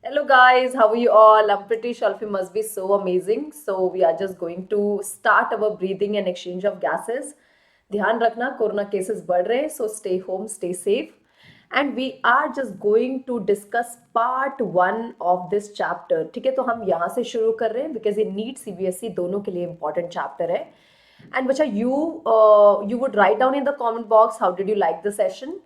Hello guys, how are you all? I'm pretty sure it must be so amazing. So we are just going to start our breathing and exchange of gases. ध्यान रखना corona cases बढ़ रहे हैं so stay home, stay safe. And we are just going to discuss part 1 of this chapter. ठीक है, तो हम यहाँ से शुरू कर रहे हैं because ये नीट सीबीएसई दोनों के लिए important chapter है. And Bacha, you would write down in the comment box how did you like the session,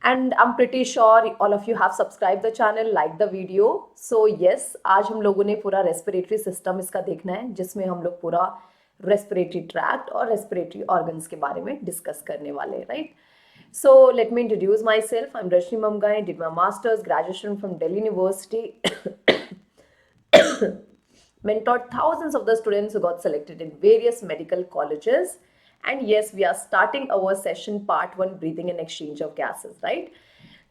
and I'm pretty sure all of you have subscribed the channel, like the video. So yes, आज हम लोगों ने पूरा respiratory system इसका देखना है, जिसमें हम लोग पूरा respiratory tract और respiratory organs के बारे में discuss करने वाले हैं, right? So let me introduce myself. I'm Rashmi Mamgai. Did my master's graduation from Delhi University. Mentored thousands of the students who got selected in various medical colleges. And yes, we are starting our session part 1, breathing and exchange of gases, right?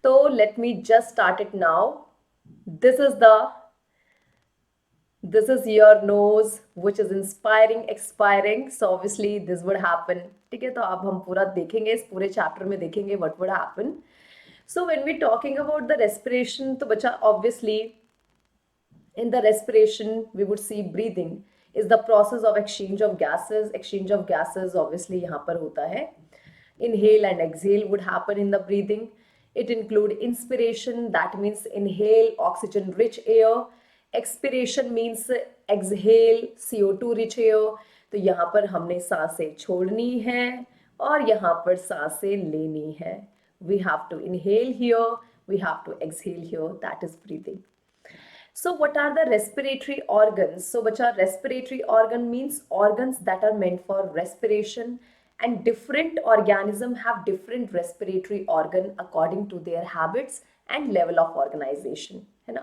So let me just start it now. This is your nose, which is inspiring, expiring. So obviously this would happen. ठीक है, तो अब हम पूरा देखेंगे, इस पूरे chapter में देखेंगे what would happen. So when we're talking about the respiration, तो बच्चा obviously in the respiration we would see breathing is the process of exchange of gases. Exchange of gases obviously यहाँ पर होता है. Inhale and exhale would happen in the breathing. It include inspiration, that means inhale oxygen rich air. Expiration means exhale CO2 rich air. तो यहाँ पर हमने सांसें छोड़नी है और यहाँ पर सांसें लेनी है. We have to inhale here, we have to exhale here, that is breathing. So what are the respiratory organs? So bacha, respiratory organ means organs that are meant for respiration, and different organism have different respiratory organ according to their habits and level of organization, है ना.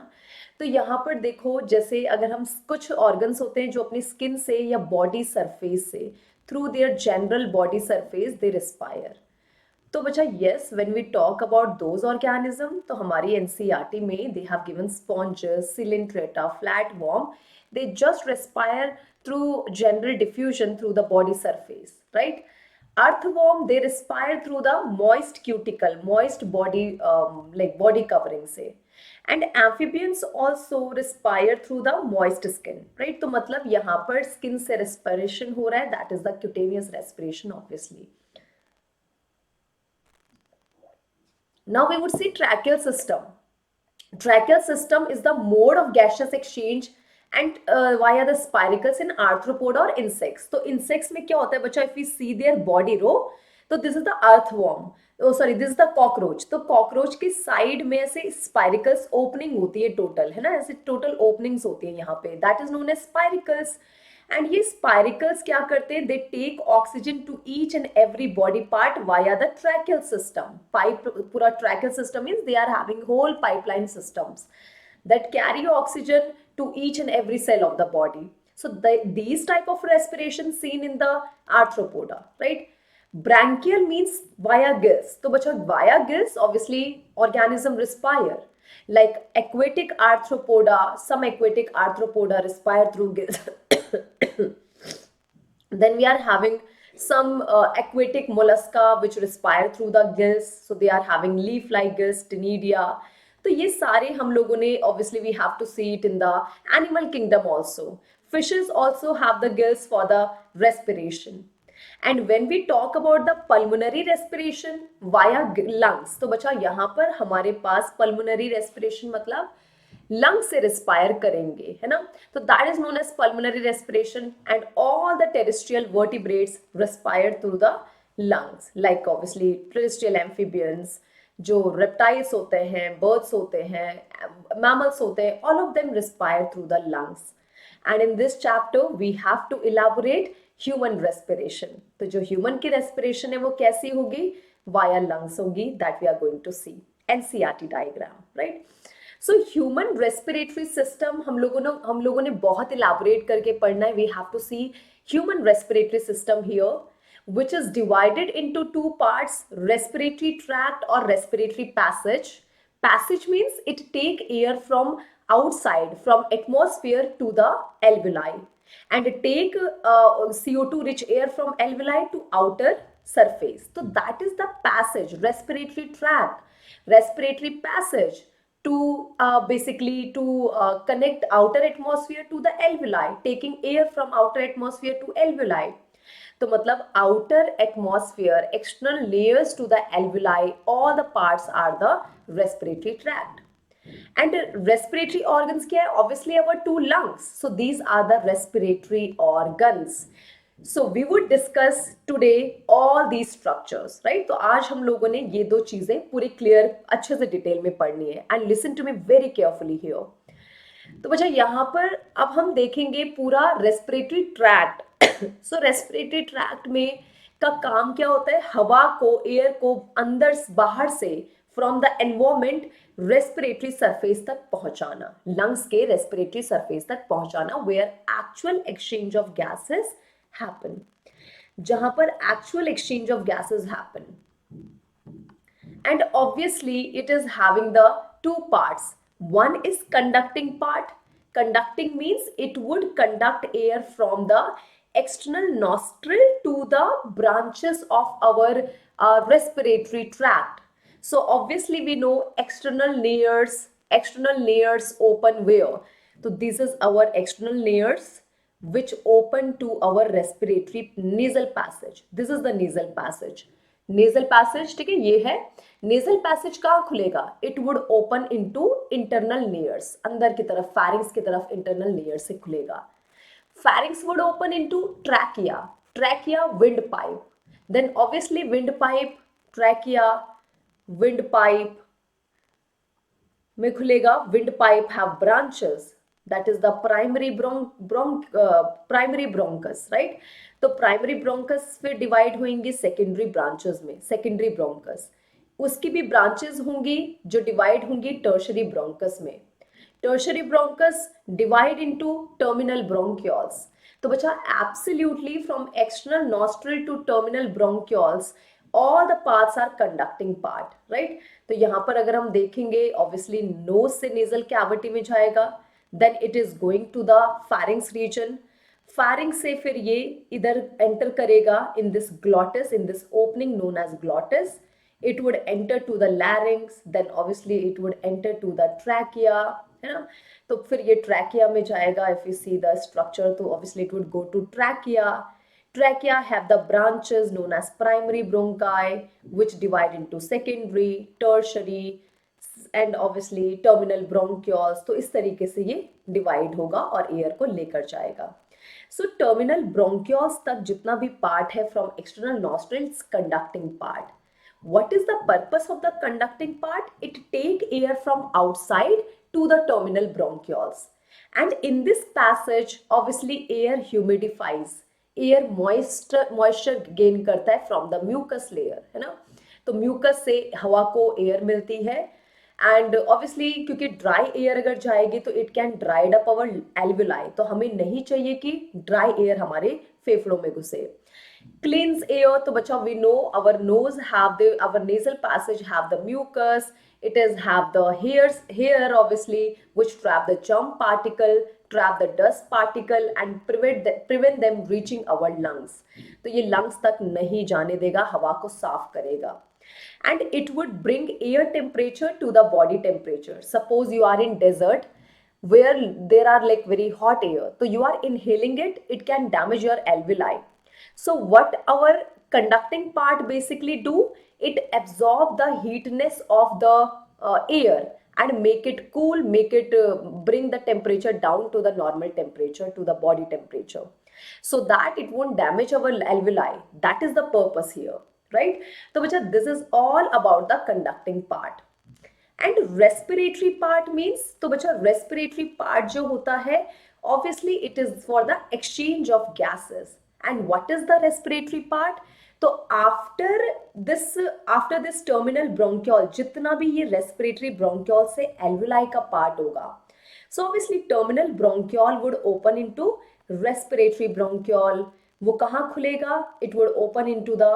तो यहाँ पर देखो, जैसे अगर हम कुछ organs होते हैं जो अपनी skin से या body surface से through their general body surface they respire. तो बच्चा yes, when we talk about those organism, तो हमारी एनसीईआरटी में they have given sponges, coelenterata, flat worm. They just respire through general diffusion through the body surface, right. Earthworm they respire through the moist cuticle, moist body like body covering से. And amphibians also respire through the moist skin, right. तो मतलब यहाँ पर skin से respiration हो रहा है, that is the cutaneous respiration obviously. Now we would see tracheal system. Tracheal system is the mode of gaseous exchange and via the spiracles in arthropod or insects. तो insects में क्या होता है बच्चा? If we see their body row, तो this is the earthworm. Oh sorry, this is the cockroach. तो cockroach के side में ऐसे spiracles opening होती है total, है ना, ऐसे total openings होती है यहाँ पे. That is known as spiracles. And ये स्पाइरिकल्स क्या करते हैं? They take oxygen to each and every body part via the tracheal system. Pipe, पूरा tracheal system means they are having whole pipeline systems that carry oxygen to each and every cell of the body. So these type of respiration seen in the arthropoda, right? Branchial means via gills. तो बच्चा via gills obviously organism respire. Like aquatic arthropoda, some aquatic arthropoda respire through gills. Then we are having some aquatic mollusca which respire through the gills, so they are having leaf like gills, Ctenidia. तो ये सारे हम लोगों ने obviously we have to see it in the animal kingdom also. Fishes also have the gills for the respiration. And when we talk about the pulmonary respiration via lungs, तो बच्चा यहाँ पर हमारे पास pulmonary respiration मतलब lung से respire करेंगे, है ना. तो that is known as pulmonary respiration. And all the terrestrial vertebrates respire through the lungs, like obviously terrestrial amphibians, जो रेप्टाइल्स होते हैं, बर्ड्स होते हैं, मैमल्स होते हैं, all of them respire through the lungs. And in this chapter we have to elaborate human respiration. तो जो human की रेस्पिरेशन है वो कैसी होगी? वाया लंग्स होगी. That we are going to see. NCERT diagram, right. So human respiratory system हम लोगों ने बहुत इलाबोरेट करके पढ़ना है. We have to see human respiratory system here, which is divided into two parts: respiratory tract or respiratory passage. Passage means it take air from outside, from atmosphere to the alveoli, and it take CO2 rich air from alveoli to outer surface. So that is the passage, respiratory tract, respiratory passage. to basically to connect outer atmosphere to the alveoli, taking air from outer atmosphere to alveoli. तो मतलब outer atmosphere, external layers to the alveoli, all the parts are the respiratory tract. And respiratory organs kya hai? Obviously our two lungs. So these are the respiratory organs. So we would discuss today all these structures, right? तो आज हम लोगों ने ये दो चीजें पूरी clear अच्छे से डिटेल में पढ़नी है. And listen to me very carefully here. तो बच्चा यहाँ पर अब हम देखेंगे पूरा respiratory tract. So respiratory tract में का काम क्या होता है? हवा को, एयर को अंदर बाहर से from the environment respiratory surface तक पहुंचाना, लंग्स के रेस्पिरेटरी सरफेस तक पहुंचाना, where actual exchange of gases happen, जहां पर actual exchange of gases happen. And obviously it is having the two parts. One is conducting part. Conducting means it would conduct air from the external nostril to the branches of our respiratory tract. So obviously we know external layers open where? So this is our external layers which open to our respiratory nasal passage. This is the nasal passage. Nasal passage, ठीक है, ये है nasal passage. कहाँ खुलेगा? It would open into internal layers, अंदर की तरफ फैरिंग्स की तरफ इंटरनल लेयर से खुलेगा. Pharynx would open into trachea, trachea wind pipe, then obviously wind pipe, trachea, wind pipe में खुलेगा. Wind pipe have branches, that is the primary bronchus, right? तो प्राइमरी ब्रोंकस फिर डिवाइड होंगी सेकेंडरी ब्रांचेस में. Secondary bronchus उसकी भी branches होंगी जो डिवाइड होंगी टर्शरी ब्रोंकस में. Tertiary bronchus divide into terminal bronchioles. तो बच्चा absolutely from external nostril to terminal bronchioles all the parts are conducting part, right? तो यहाँ पर अगर हम देखेंगे obviously nose से nasal cavity में जाएगा, then it is going to the pharynx region. pharynx से फिर ये इधर enter करेगा in this glottis, in this opening known as glottis. It would enter to the larynx, then obviously it would enter to the trachea, है ना? तो फिर ये trachea में जाएगा. If you see the structure, तो obviously it would go to trachea. Trachea have the branches known as primary bronchi, which divide into secondary, tertiary, and obviously terminal bronchioles. तो इस तरीके से ये डिवाइड होगा और एयर को लेकर जाएगा. सो टर्मिनल ब्रोंक्यूल्स तक जितना भी पार्ट है from external nostrils, conducting part. What is the purpose of the conducting part? It take air from outside to the terminal bronchioles, and in this passage obviously air humidifies, air moisture gain करता है from the mucus layer, है ना? तो mucus से हवा को air मिलती है. एंड ऑब्वियसली क्योंकि ड्राई एयर अगर जाएगी तो it can dried up our alveoli. तो हमें नहीं चाहिए कि ड्राई एयर हमारे फेफड़ों में घुसे. क्लींस एयर, तो बच्चा we know our nose have the, our nasal passage have the mucus. It is have the hair obviously which trap the germ particle, trap the dust particle and prevent them reaching our lungs. तो ये lungs तक नहीं जाने देगा, हवा को साफ करेगा. And it would bring air temperature to the body temperature. Suppose you are in desert where there are like very hot air, so you are inhaling it, it can damage your alveoli. So what our conducting part basically do? It absorb the heatness of the air and make it cool, make it bring the temperature down to the normal temperature, to the body temperature, so that it won't damage our alveoli. That is the purpose here, right? So bacha, this is all about the conducting part. And respiratory part means, तो बच्चा respiratory part जो होता है obviously it is for the exchange of gases. And what is the respiratory part? तो after this terminal bronchiole, जितना भी ये respiratory bronchiole से एल्वुलाई का पार्ट होगा, so obviously terminal bronchiole would open into respiratory bronchiole. वो कहाँ खुलेगा? It would open into the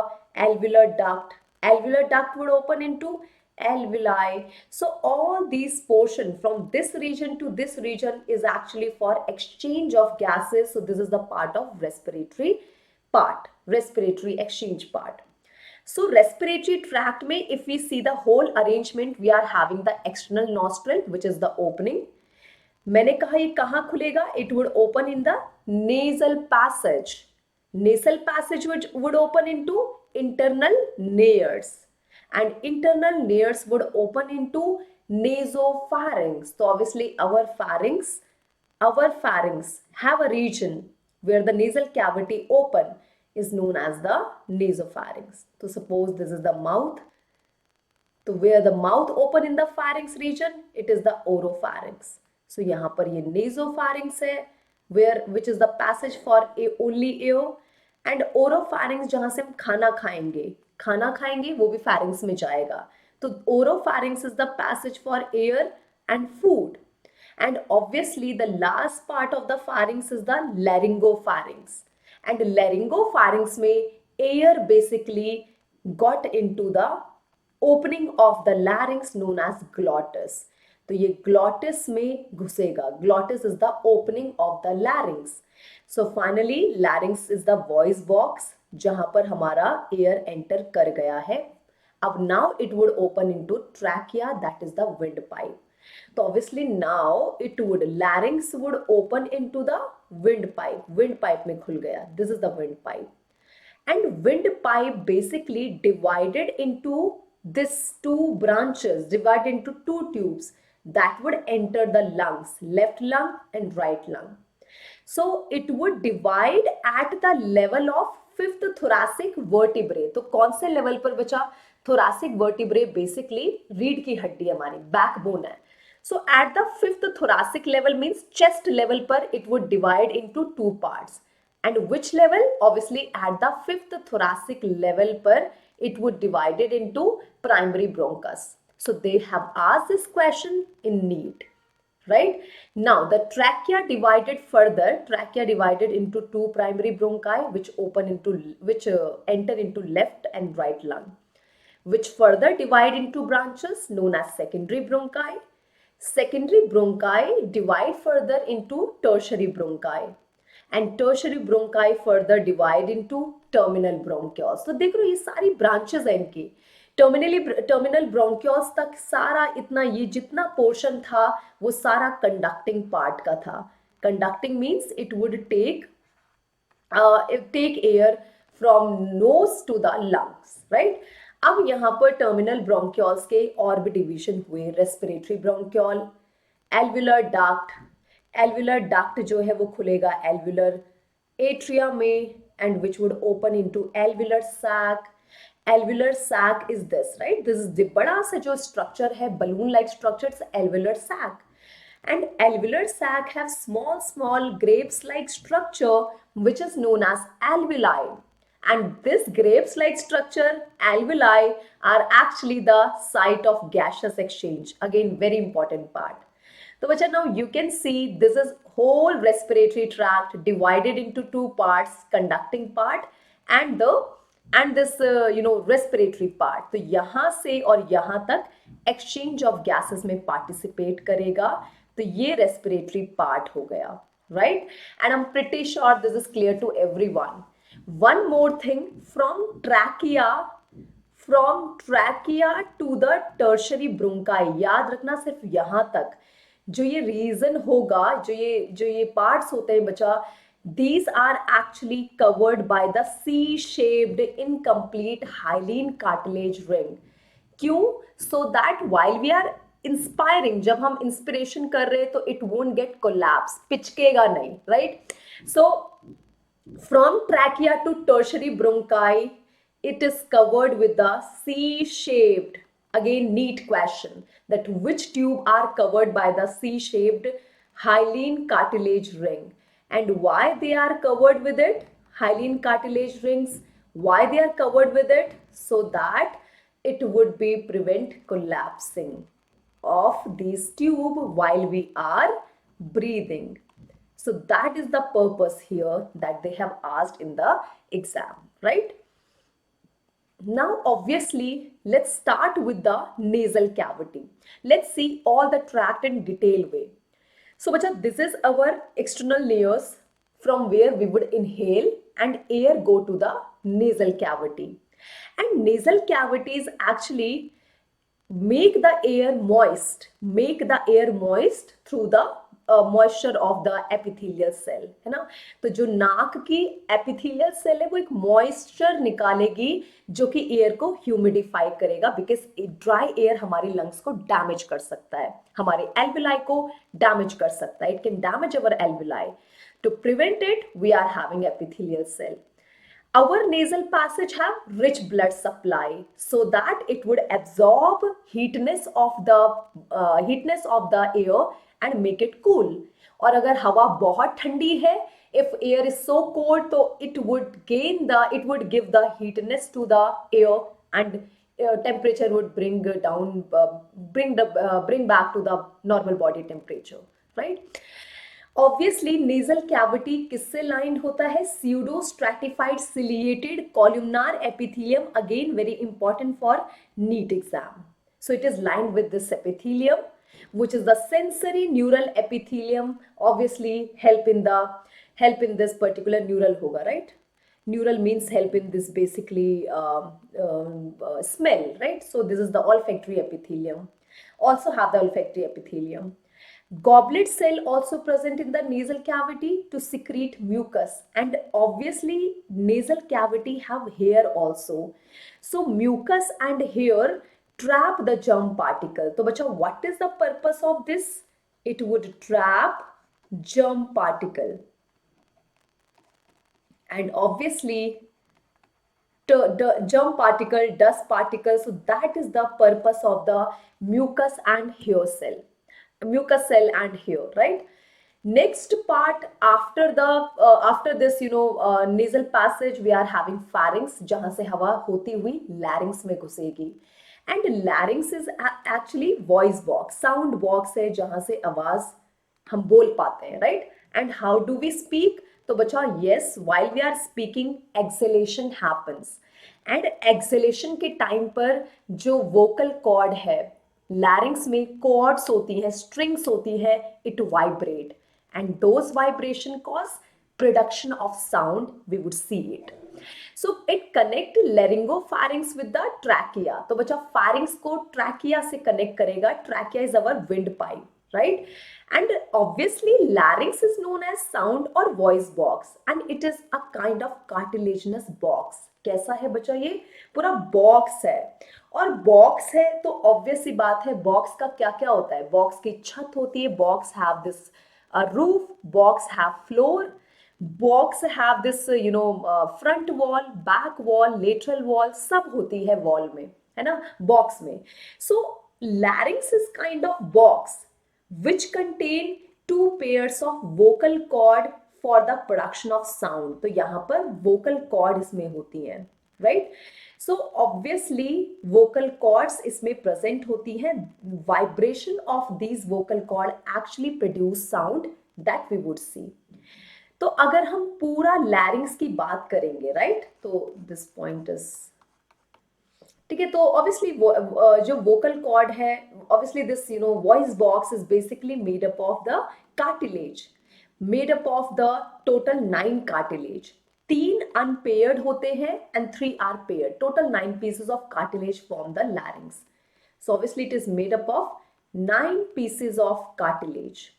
alveolar duct. Alveolar duct would open into alveoli. So all these portion from this region to this region is actually for exchange of gases. So this is the part of respiratory part, respiratory exchange part. So respiratory tract में if we see the whole arrangement, we are having the external nostril which is the opening. मैंने कहा ये कहाँ खुलेगा? It would open in the nasal passage. Nasal passage would open into internal nares, and internal nares would open into nasopharynx. So obviously our pharynx have a region where the nasal cavity open is known as the nasopharynx. So suppose this is the mouth. तो where the mouth open in the pharynx region, it is the oropharynx. So यहाँ पर ये nasopharynx है, where which is the passage for only air, and oropharynx जहाँ से हम खाना खाएंगे वो भी pharynx में जाएगा. तो oropharynx is the passage for air and food. And obviously the last part of the pharynx is the laryngopharynx. And laryngopharynx में air basically got into the opening of the larynx known as glottis. तो ये glottis में घुसेगा. Glottis is the opening of the larynx. So finally larynx is the voice box जहाँ पर हमारा air enter कर गया है. अब now it would open into trachea, that is the windpipe. So obviously now larynx would open into the windpipe में खुल गया. This is the windpipe. And windpipe basically divided into this two branches, divided into two tubes that would enter the lungs, left lung and right lung. So it would divide at the level of fifth thoracic vertebrae. तो कौन से level पर बचा? thoracic vertebrae basically रीढ़ की हड्डी हमारी backbone है. So at the fifth thoracic level means chest level पर it would divide into two parts. And which level? Obviously at the fifth thoracic level पर it would divide it into primary bronchus. So they have asked this question in NEET. Right? Now the trachea divided into two primary bronchi which enter into left and right lung, which further divide into branches known as secondary bronchi. Secondary bronchi divide further into tertiary bronchi, and tertiary bronchi further divide into terminal bronchioles. तो देख लो ये सारी branches हैं इनकी. Terminal bronchioles तक सारा इतना ये जितना पोर्शन था वो सारा कंडक्टिंग पार्ट का था. Conducting means it would take air from nose to the lungs. Right? अब यहाँ पर टर्मिनल ब्रोंक्योल्स के और भी डिवीजन हुए. रेस्पिरेटरी ब्रोंक्योल, एल्वुलर डक्ट जो है वो खुलेगा एल्वुलर एट्रिया में, and which would open into alveolar sac. Alveolar sac is this, right? This is the बड़ा सा जो structure है, balloon like structure, it's alveolar sac. And alveolar sac have small grapes like structure which is known as alveoli. And this grapes like structure, alveoli, are actually the site of gaseous exchange. Again, very important part. So bacha, now you can see this is whole respiratory tract divided into two parts, conducting part and this respiratory part. तो यहाँ से और यहाँ तक exchange of gases में participate करेगा. तो ये respiratory part हो गया. Right? And I'm pretty sure this is clear to everyone. One more thing, from trachea to the tertiary bronchi, याद रखना सिर्फ यहाँ तक. जो ये रीजन होगा, जो ये पार्ट्स होते हैं बच्चा, these are actually covered by the C-shaped incomplete hyaline cartilage ring. क्यों? So that while we are inspiring, जब हम inspiration कर रहे हैं तो it won't get collapse, पिचकेगा नहीं, right? So from trachea to tertiary bronchi, it is covered with the C-shaped. Again, neat question, that which tube are covered by the C-shaped hyaline cartilage ring, and why they are covered with it? Hyaline cartilage rings, why they are covered with it? So that it would be prevent collapsing of these tube while we are breathing. So that is the purpose here that they have asked in the exam, right? Now obviously let's start with the nasal cavity. Let's see all the tract in detail way. So bacha, this is our external layers from where we would inhale and air go to the nasal cavity. And nasal cavities actually make the air moist through the moisture of the epithelial cell, है ना। तो जो नाक की epithelial cell है वो एक moisture निकालेगी जो कि एयर को ह्यूमिडिफाई करेगा, बिकॉज ड्राई एयर हमारी लंग्स को डैमेज कर सकता है, हमारे एल्विलाई को डैमेज कर सकता है, it can damage our alveoli. To prevent it we are having epithelial cell. Our nasal passage have rich blood supply so that it would absorb heatness of the air and make it cool. और अगर हवा बहुत ठंडी है, if air is so cold, तो it would give the heatness to the air, and temperature would bring back to the normal body temperature, right? Obviously nasal cavity किससे lined होता है? Pseudo stratified ciliated columnar epithelium, again very important for NEET exam. So it is lined with this epithelium, which is the sensory neural epithelium. Obviously help in this particular neural होगा, right? Neural means help in this basically smell, right? So this is the olfactory epithelium. Also have the olfactory epithelium. Goblet cell also present in the nasal cavity to secrete mucus, and obviously nasal cavity have hair also. So mucus and hair trap the germ particle. तो बच्चा what is the purpose of this? It would trap germ particle, and obviously germ particle, dust particle. So that is the purpose of the mucus and hair cell. Mucus cell and hair, right? Next part after this nasal passage we are having pharynx, जहां से हवा होती हुई larynx में घुसेगी. And larynx is actually voice box, sound box है जहां से आवाज हम बोल पाते हैं, right? And how do we speak? तो बच्चा yes, while we are speaking exhalation happens, and exhalation के टाइम पर जो vocal cord है, लैरिंग्स में कॉर्ड्स होती है, स्ट्रिंग्स होती है, it vibrate, and those vibration cause production of sound, we would see it. So it connect laryngopharynx with the trachea. तो बच्चा फैरिंग्स को ट्रैकिया से कनेक्ट करेगा. Trachea is our windpipe, right? And obviously larynx is known as sound or voice box, and it is a kind of cartilaginous box. कैसा है बच्चा? ये पूरा बॉक्स है, और बॉक्स है तो ऑब्वियस सी बात है बॉक्स का क्या क्या होता है. बॉक्स की छत होती है, box have this roof, box have floor, box have this front wall, back wall, lateral wall, सब होती है वॉल में, है ना, बॉक्स में. सो larynx is kind of box which contain two pairs of vocal cord for the production of sound. तो यहाँ पर vocal cord इसमें होती हैं, right? So obviously vocal cords इसमें present होती हैं. Vibration of these vocal cord actually produce sound that we would see. तो अगर हम पूरा larynx की बात करेंगे, right? तो this point is ठीक है. तो ऑब्वियसली जो वोकल कॉर्ड है, obviously this voice box is basically made up of the cartilage, made up of the total 9 cartilage. 3 unpaired होते हैं and 3 are paired. Total 9 pieces of cartilage form the larynx. So obviously it is made up of 9 pieces of cartilage.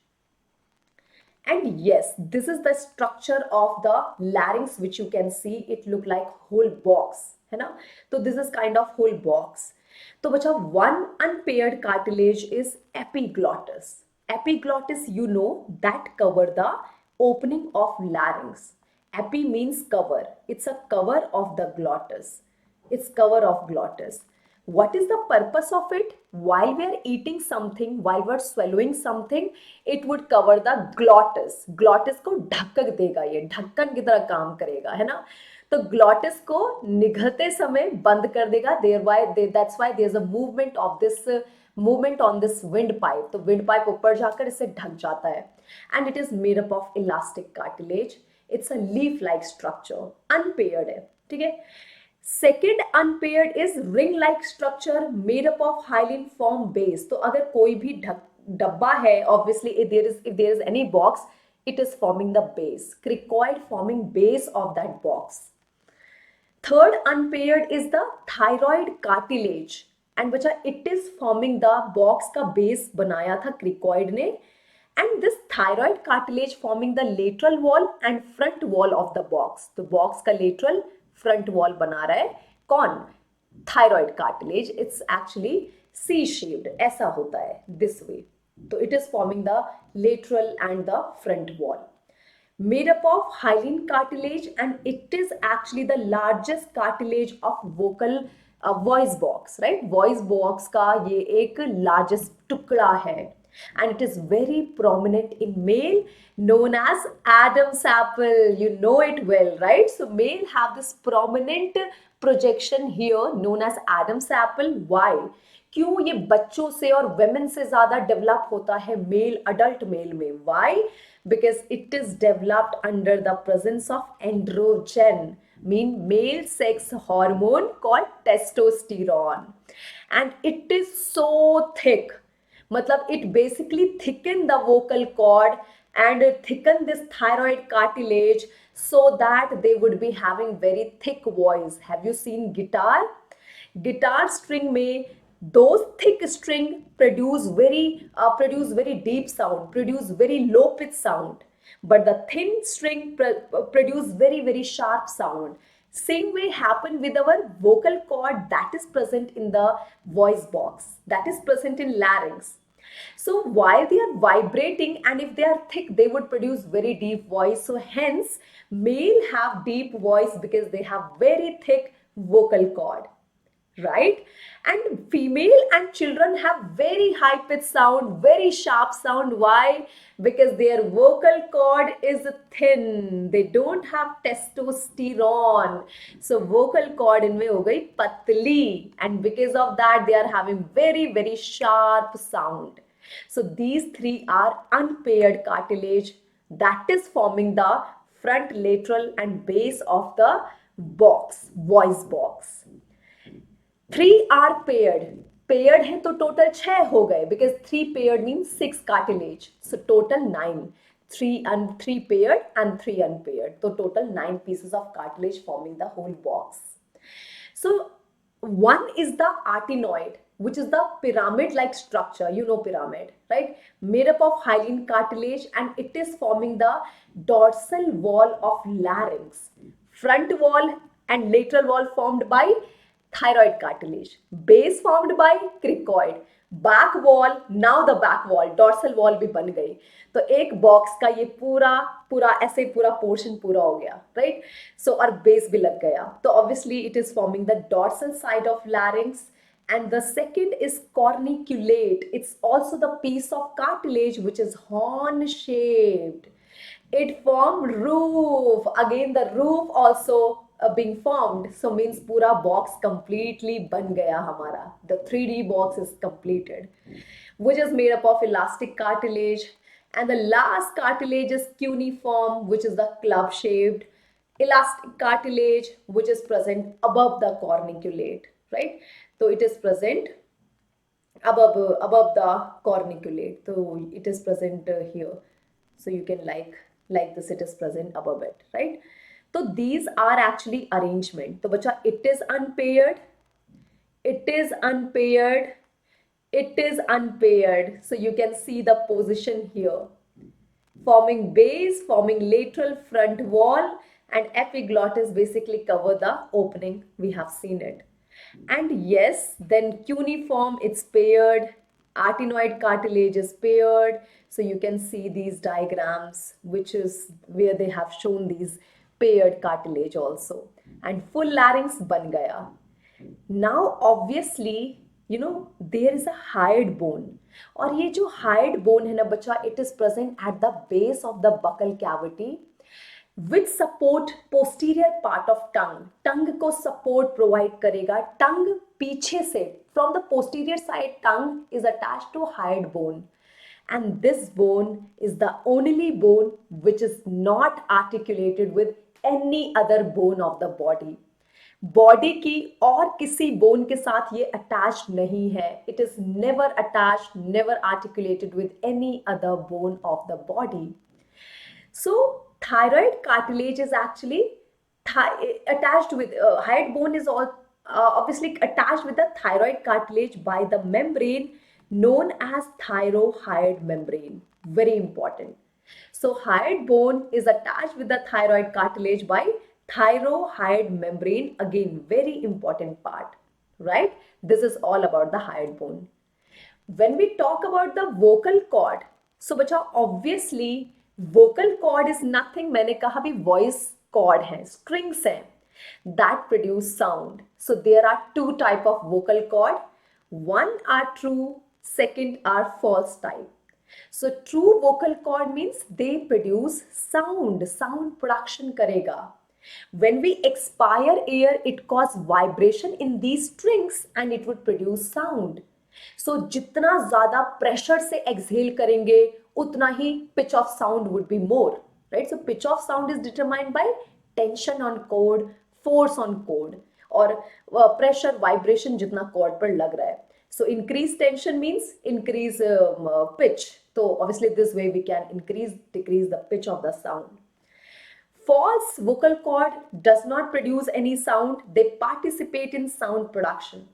And yes, this is the structure of the larynx which you can see. It look like whole box, है ना. तो this is kind of whole box. तो बच्चा one unpaired cartilage is epiglottis. Epiglottis, you know, that cover the opening of larynx. Epi means cover. It's a cover of the glottis. It's cover of glottis. What is the purpose of it? While we are eating something, while we are swallowing something, it would cover the glottis. Glottis को ढक देगा, ये ढक्कन की तरह काम करेगा, है ना. तो glottis को निगलते समय बंद कर देगा. That's why there's a movement on this windpipe. तो windpipe ऊपर जाकर इसे ढक जाता है. And it is made up of elastic cartilage. It's a leaf-like structure. Unpaired है, ठीक है. Second unpaired is ring-like structure made up of hyaline form base. तो अगर कोई भी डब्बा है, obviously if there is any box, it is forming the base, cricoid forming base of that box. Third unpaired is the thyroid cartilage. And बच्चा it is forming the box का base बनाया था क्रिकॉइड ने, and this thyroid cartilage forming the lateral wall and front wall of the box. तो box का lateral front wall बना रहा है कौन? Thyroid cartilage. It's actually C shaped, ऐसा होता है दिस वे. तो it is forming the lateral and the front wall. Made up of hyaline cartilage, and it is actually the largest cartilage of vocal voice box, right? Voice box का ये एक largest टुकड़ा है, and it is very prominent in male, known as Adam's apple. You know it well, right? So male have this prominent projection here known as Adam's apple. Why? क्यों ये बच्चों से और women से ज़्यादा develop होता है male, adult male में? Why? Because it is developed under the presence of androgen, mean male sex hormone called testosterone, and it is so thick. मतलब it basically thicken the vocal cord and thicken this thyroid cartilage so that they would be having very thick voice. Have you seen guitar? Guitar string में those thick string produce very deep sound, produce very low pitch sound, but the thin string produce very sharp sound. Same way happen with our vocal cord that is present in the voice box, that is present in larynx. So while they are vibrating, and if they are thick, they would produce very deep voice. So hence male have deep voice because they have very thick vocal cord, right? And female and children have very high pitch sound, very sharp sound. Why? Because their vocal cord is thin, they don't have testosterone, so vocal cord इनमें हो गई पतली, and because of that they are having very sharp sound. So these three are unpaired cartilage that is forming the front, lateral and base of the box, voice box. 3 are paired. Paired है तो total 6 हो गए, because 3 paired means 6 cartilage. So total 9. 3 paired and 3 unpaired. So total 9 pieces of cartilage forming the whole box. So one is the arytenoid, which is the pyramid-like structure. You know pyramid, right? Made up of hyaline cartilage, and it is forming the dorsal wall of larynx. Front wall and lateral wall formed by thyroid cartilage, base formed by cricoid, back wall, now the back wall, dorsal wall भी बन गई. तो एक box का ये पूरा ऐसे पूरा पोर्शन पूरा हो गया, राइट? सो और बेस भी लग गया. तो obviously it is forming the dorsal side of larynx. And the second is corniculate. It's also the piece of cartilage which is horn shaped. It formed roof. Again the roof also being formed. So means पूरा box completely बन गया हमारा. The 3D box is completed, which is made up of elastic cartilage. And the last cartilage is cuneiform, which is the club shaped elastic cartilage, which is present above the corniculate, right? So it is present above the corniculate. So it is present here. So you can like this, it is present above it, right? So these are actually arrangement. So bacha, it is unpaired, it is unpaired, it is unpaired. So you can see the position here. Forming base, forming lateral front wall, and epiglottis basically cover the opening. We have seen it. And yes, then cuneiform, it's paired. Arytenoid cartilage is paired. So you can see these diagrams, which is where they have shown these paired cartilage also. And full larynx ban gaya. Now obviously, you know, there is a hyoid bone. और ये जो hyoid bone है ना बच्चा, it is present at the base of the buccal cavity, which support posterior part of tongue. Tongue को support provide करेगा. Tongue पीछे से, from the posterior side, tongue is attached to hyoid bone. And this bone is the only bone which is not articulated with any other bone of the body. Body की और किसी bone के साथ ये attach नहीं है. It is never attach, never articulated with any other bone of the body. So thyroid cartilage is actually attached with hyoid bone is all obviously attached with the thyroid cartilage by the membrane known as thyrohyoid membrane. Very important. So hyoid bone is attached with the thyroid cartilage by thyrohyoid membrane. Again, very important part, right? This is all about the hyoid bone. When we talk about the vocal cord, so बच्चा obviously vocal cord is nothing, मैंने कहा भी voice cord है, strings हैं that produce sound. So there are two type of vocal cord. One are true, second are false type. So true vocal cord means they produce sound, sound production करेगा. When we expire air, it cause vibration in these strings and it would produce sound. So जितना ज़्यादा pressure से exhale करेंगे उतना ही pitch of sound would be more, right? So pitch of sound is determined by tension on cord, force on cord और pressure vibration जितना cord पर लग रहा है. So increase tension means increase pitch. So obviously this way we can decrease the pitch of the sound. False vocal cord does not produce any sound. They participate in sound production.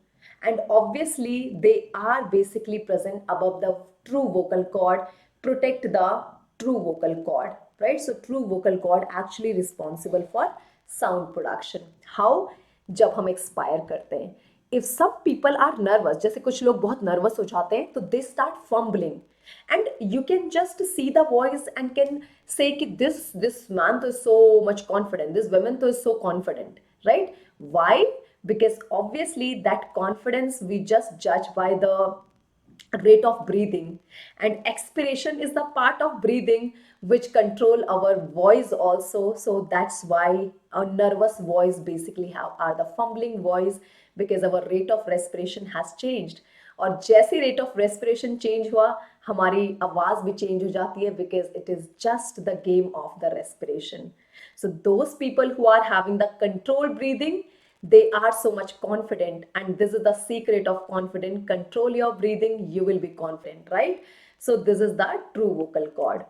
And obviously they are basically present above the true vocal cord, protect the true vocal cord, right? So true vocal cord actually responsible for sound production. How? जब हम expire करते हैं. If some people are nervous, जैसे कुछ लोग बहुत nervous हो जाते हैं, तो they start fumbling. And you can just see the voice and can say कि this man तो is so much confident, this woman तो is so confident, right? Why? Because obviously that confidence we just judge by the rate of breathing, and expiration is the part of breathing which control our voice also. So that's why a nervous voice basically are the fumbling voice, because our rate of respiration has changed. और जैसे rate of respiration change हुआ हमारी आवाज भी change हो जाती है, because it is just the game of the respiration. So those people who are having the controlled breathing, they are so much confident, and this is the secret of confidence. Control your breathing, you will be confident, right? So this is the true vocal cord.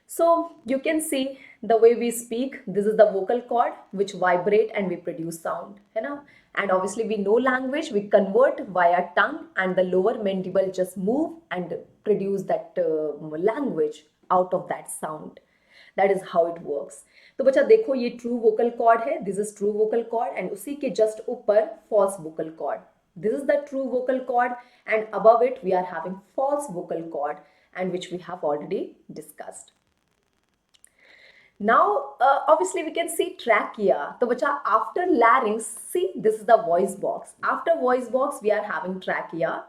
So you can see the way we speak, this is the vocal cord which vibrate and we produce sound, है ना? And obviously we know language, we convert via tongue, and the lower mandible just move and produce that language out of that sound. That is how it works. तो बच्चा देखो ये true vocal cord है, this is true vocal cord, and उसी के just ऊपर false vocal cord. This is the true vocal cord, and above it we are having false vocal cord, and which we have already discussed. Now, obviously we can see trachea. So, bacha, after larynx, see this is the voice box. After voice box, we are having trachea,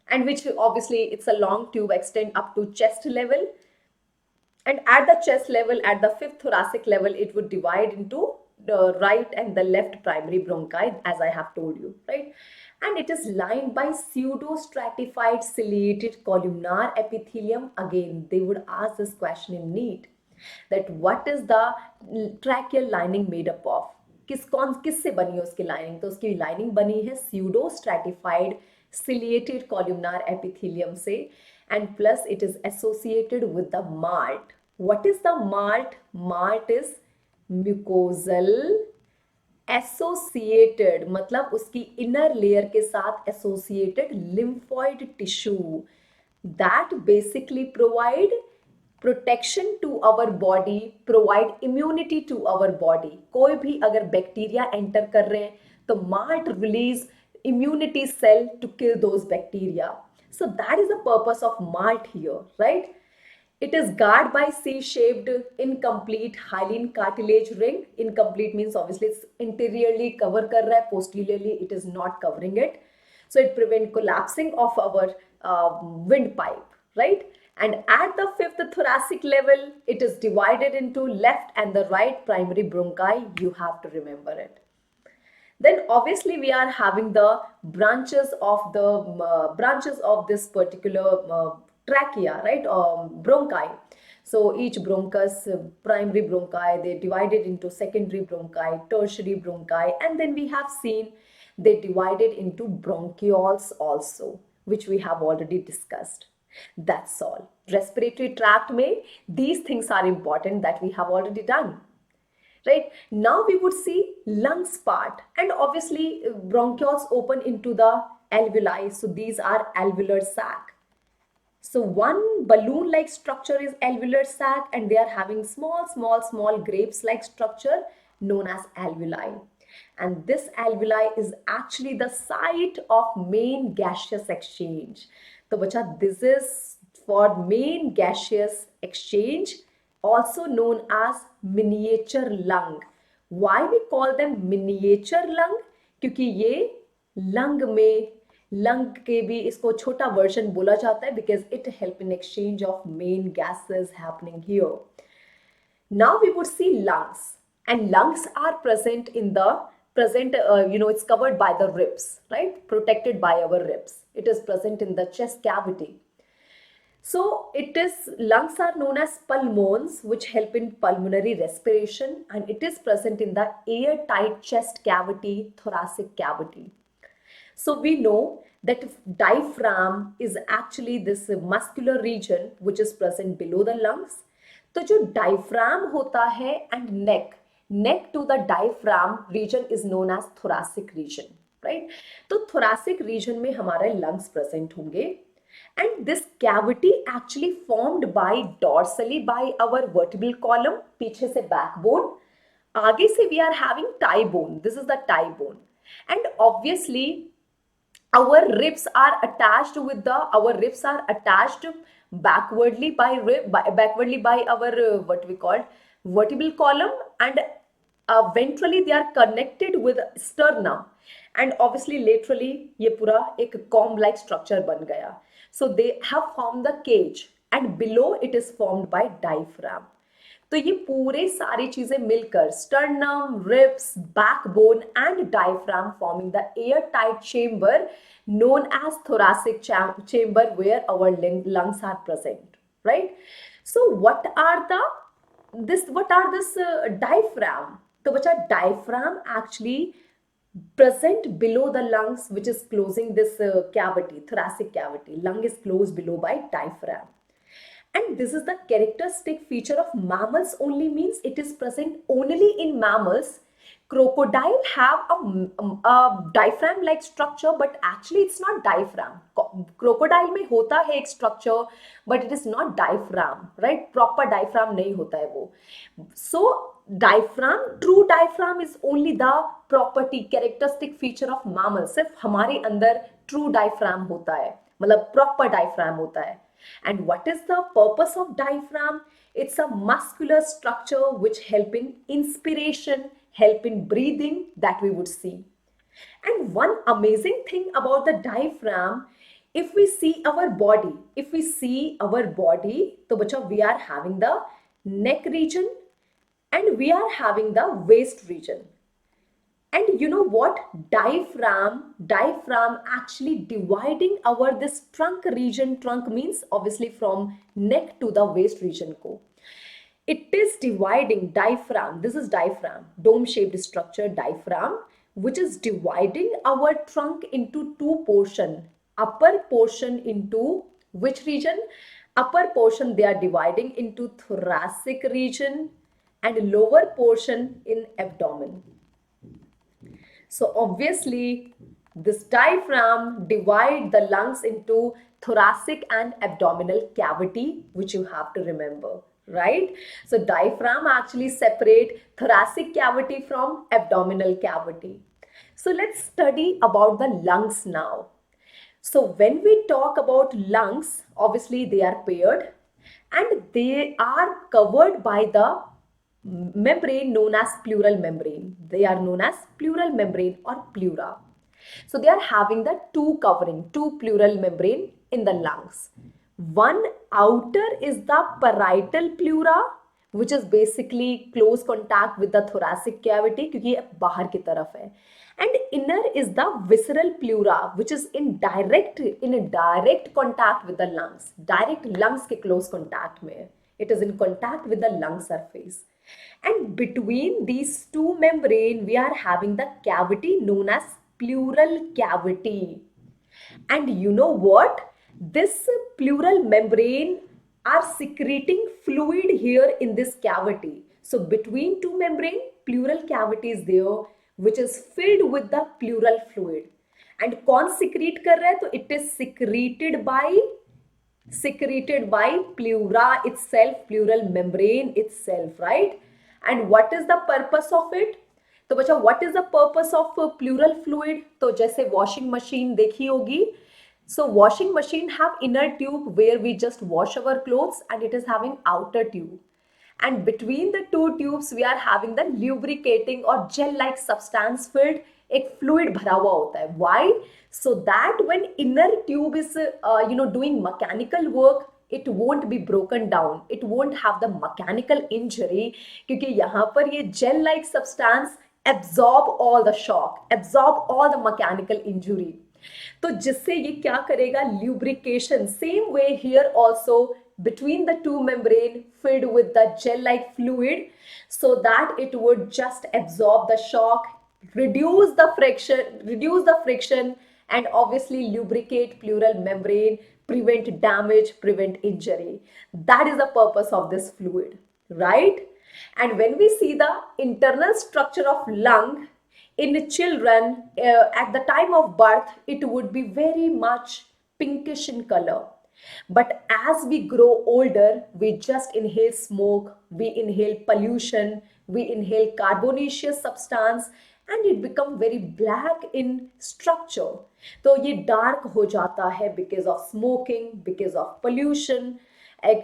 and which obviously it's a long tube extend up to chest level. And at the chest level, at the fifth thoracic level, it would divide into the right and the left primary bronchi, as I have told you, right? And it is lined by pseudo-stratified ciliated columnar epithelium. Again, they would ask this question in NEET, that what is the tracheal lining made up of? किससे बनी है उसकी lining? तो उसकी lining बनी है pseudo stratified ciliated columnar epithelium से, and plus it is associated with the malt. What is the malt? Malt is mucosal associated, मतलब उसकी inner layer के साथ associated lymphoid tissue that basically provide protection to our body, provide immunity to our body. कोई भी अगर bacteria enter कर रहे हैं तो malt release immunity cell to kill those bacteria. So that is the purpose of malt here, right? It is guarded by C-shaped incomplete hyaline cartilage ring. Incomplete means obviously it's interiorly cover कर रहा है, posteriorly it is not covering it. So it prevents collapsing of our windpipe, right? And at the fifth thoracic level, it is divided into left and the right primary bronchi. You have to remember it. Then obviously we are having the branches of this particular trachea, right? Bronchi. So each bronchus, primary bronchi, they divided into secondary bronchi, tertiary bronchi, and then we have seen they divided into bronchioles also, which we have already discussed. That's all. Respiratory tract में these things are important that we have already done. right? Now we would see lungs part, and obviously bronchioles open into the alveoli. So these are alveolar sac. So one balloon-like structure is alveolar sac, and they are having small grapes-like structure known as alveoli. And this alveoli is actually the site of main gaseous exchange. So bacha, this is for main gaseous exchange, also known as miniature lung. Why we call them miniature lung? क्योंकि ये lung में lung के भी इसको छोटा version बोला जाता है because it help in exchange of main gases happening here. Now we would see lungs, and lungs are present in the it's covered by the ribs, right? Protected by our ribs. It is present in the chest cavity. So lungs are known as pulmons, which help in pulmonary respiration, and it is present in the airtight chest cavity, thoracic cavity. So we know that diaphragm is actually this muscular region which is present below the lungs. तो जो diaphragm होता है and neck to the diaphragm region is known as thoracic region, right? तो thoracic region में हमारे lungs present होंगे, and this cavity actually formed by dorsally by our vertebral column, पीछे से backbone, आगे से we are having thigh bone. This is the thigh bone, and obviously our ribs are attached backwardly by our what we call vertebral column, and ventrally they are connected with sternum, and obviously laterally ये पूरा एक comb like structure बन गया. So they have formed the cage, and below it is formed by diaphragm. तो ये पूरे सारी चीजें मिलकर sternum, ribs, backbone and diaphragm forming the airtight chamber known as thoracic chamber where our lungs are present, right? So what are this diaphragm? तो बच्चा diaphragm actually present below the lungs, which is closing this cavity, thoracic cavity. Lung is closed below by diaphragm. And this is the characteristic feature of mammals only, means it is present only in mammals. Crocodile have a diaphragm like structure, but actually it's not diaphragm. Crocodile में होता है एक structure, but it is not diaphragm, right? Proper diaphragm नहीं होता है वो. So diaphragm, true diaphragm is only the property, characteristic feature of mammals. सिर्फ हमारे अंदर true diaphragm होता है, मतलब proper diaphragm होता है. And what is the purpose of diaphragm? It's a muscular structure which help in inspiration, help in breathing, that we would see. And one amazing thing about the diaphragm, if we see our body, तो बच्चा we are having the neck region and we are having the waist region. And you know what? Diaphragm actually dividing our this trunk region. Trunk means obviously from neck to the waist region ko. It is dividing diaphragm. This is diaphragm, dome-shaped structure diaphragm, which is dividing our trunk into two portions. Upper portion into which region? Upper portion they are dividing into thoracic region and lower portion in abdomen. So obviously this diaphragm divide the lungs into thoracic and abdominal cavity, which you have to remember, right? So diaphragm actually separate thoracic cavity from abdominal cavity. So let's study about the lungs now. So when we talk about lungs, obviously they are paired and they are covered by the membrane known as pleural membrane. They are known as pleural membrane or pleura. So they are having the two pleural membrane in the lungs. One outer is the parietal pleura, which is basically close contact with the thoracic cavity क्योंकि ये बाहर की तरफ है. And inner is the visceral pleura, which is in direct contact with the lungs. Direct lungs के close contact में. It is in contact with the lung surface. And between these two membrane, we are having the cavity known as pleural cavity. And you know what? This pleural membrane are secreting fluid here in this cavity. So between two membrane, pleural cavity is there which is filled with the pleural fluid. And कौन secrete कर रहा है? तो it is secreted by pleura itself, pleural membrane itself, right? And what is the purpose of it? तो बच्चा what is the purpose of pleural fluid? तो जैसे washing machine देखी होगी, so washing machine have inner tube where we just wash our clothes, and it is having outer tube, and between the two tubes we are having the lubricating or gel like substance filled एक fluid भरा हुआ होता है. Why? So that when inner tube is doing mechanical work, it won't be broken down, it won't have the mechanical injury, क्योंकि यहाँ पर ये gel like substance absorb all the shock, absorb all the mechanical injury. तो जिससे ये क्या करेगा? Lubrication. Same way here also, between the two membrane filled with the gel like fluid, so that it would just absorb the shock, reduce the friction, and obviously lubricate pleural membrane, prevent damage, prevent injury. That is the purpose of this fluid, right? And when we see the internal structure of lung in children, at the time of birth, it would be very much pinkish in color. But as we grow older, we just inhale smoke, we inhale pollution, we inhale carbonaceous substance, and it become very black in structure. तो ये dark हो जाता है because of smoking, because of pollution.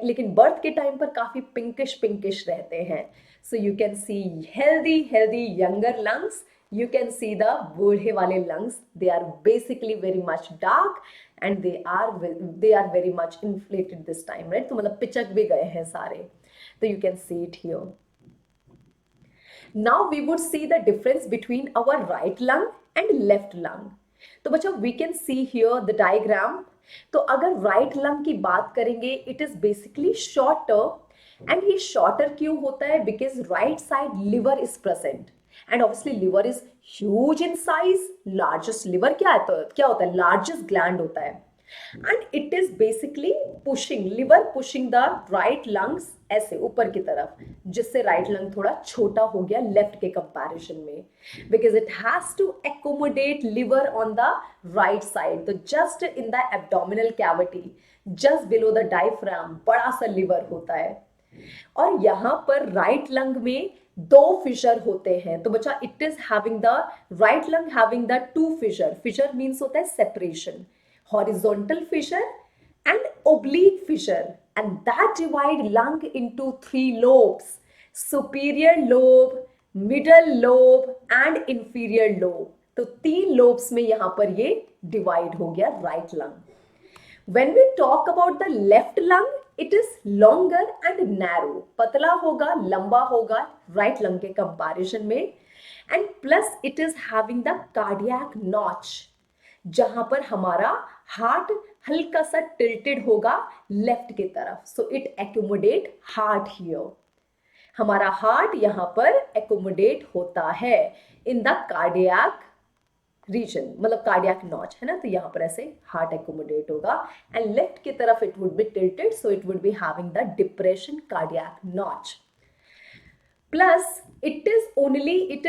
लेकिन birth के time पर काफी pinkish रहते हैं. So you can see healthy younger lungs. You can see the बूढ़े वाले lungs. They are basically very much dark and they are very much inflated this time, right? तो मतलब पिचक भी गए हैं सारे. So you can see it here. Now we would see the difference between our right lung and left lung. तो बच्चों we can see here the diagram. तो अगर right lung की बात करेंगे, it is basically shorter, and ये shorter क्यों होता है? Because right side liver is present, and obviously liver is huge in size. Largest liver क्या है? तो क्या होता है? Largest gland होता है. And it is basically liver pushing the right lungs ऐसे ऊपर की तरफ, जिससे right lung थोड़ा छोटा हो गया left के comparison में, because it has to accommodate liver on the right side. तो just in the abdominal cavity, just below the diaphragm, बड़ा सा liver होता है. और यहाँ पर right lung में दो फिशर होते हैं. तो बच्चा it is having the right lung having the two fissure means होता है separation, horizontal fissure and oblique fissure, and that divide lung into three lobes: superior lobe, middle lobe and inferior lobe. तो तीन lobes में यहाँ पर ये divide हो गया right lung. When we talk about the left lung, it is longer and narrow. पतला होगा, लंबा होगा right lung के comparison में, and plus it is having the cardiac notch, जहां पर हमारा हार्ट हल्का सा टिल्टेड होगा लेफ्ट की तरफ. So it accommodate heart here. हमारा हार्ट यहां पर एक्यूमुडेट होता है इन द कार्डियक रीजन, मतलब कार्डियक नॉच है ना. तो यहां पर ऐसे हार्ट एक्यूमुडेट होगा, एंड लेफ्ट की तरफ it would be tilted, so it would be having the depression cardiac notch. Plus it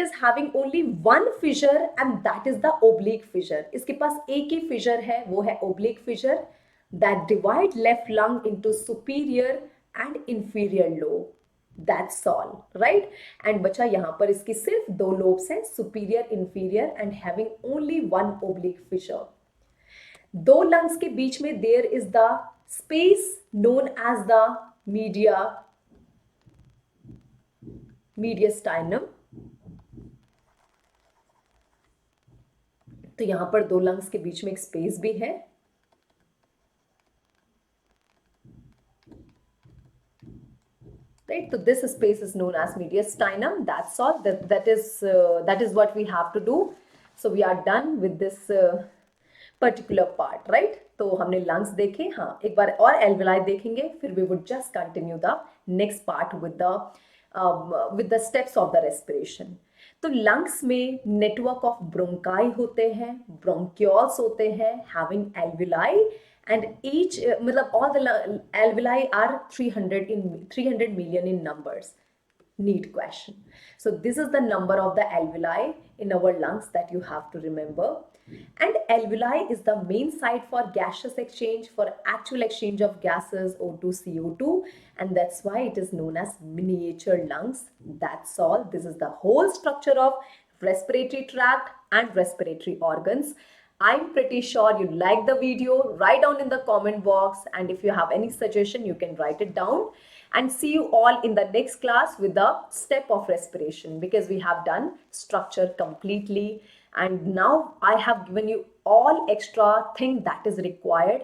is having only one fissure, and that is the oblique fissure. इसके पास एक ही fissure है, वो है oblique fissure that divide left lung into superior and inferior lobe. That's all, right? And बच्चा यहाँ पर इसकी सिर्फ दो lobes हैं, superior, inferior, and having only one oblique fissure. दो lungs के बीच में there is the space known as the mediastinum. तो यहां पर दो लंग्स के बीच में एक स्पेस भी है. Right? So this space is known as mediastinum. That's all. That is what we have to do. So we are done with this particular part, right? तो हमने lungs देखे. हाँ, एक बार और alveoli देखेंगे, फिर we would just continue the next part with the steps of the respiration. तो lungs में network of bronchi होते हैं, bronchioles होते हैं, having alveoli, and each मतलब all the alveoli are 300 million in numbers. NEET question. So this is the number of the alveoli in our lungs that you have to remember. And alveoli is the main site for gaseous exchange, for actual exchange of gases O2, CO2, and that's why it is known as miniature lungs. That's all. This is the whole structure of respiratory tract and respiratory organs. I'm pretty sure you like the video. Write down in the comment box, and if you have any suggestion, you can write it down. And see you all in the next class with the step of respiration, because we have done structure completely, and now I have given you all extra thing that is required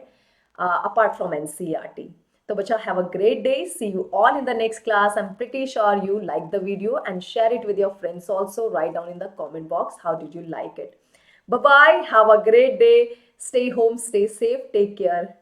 apart from NCERT. So bacha, have a great day. See you all in the next class. I'm pretty sure you like the video, and share it with your friends also. Write down in the comment box how did you like it. Bye bye. Have a great day. Stay home, stay safe. Take care.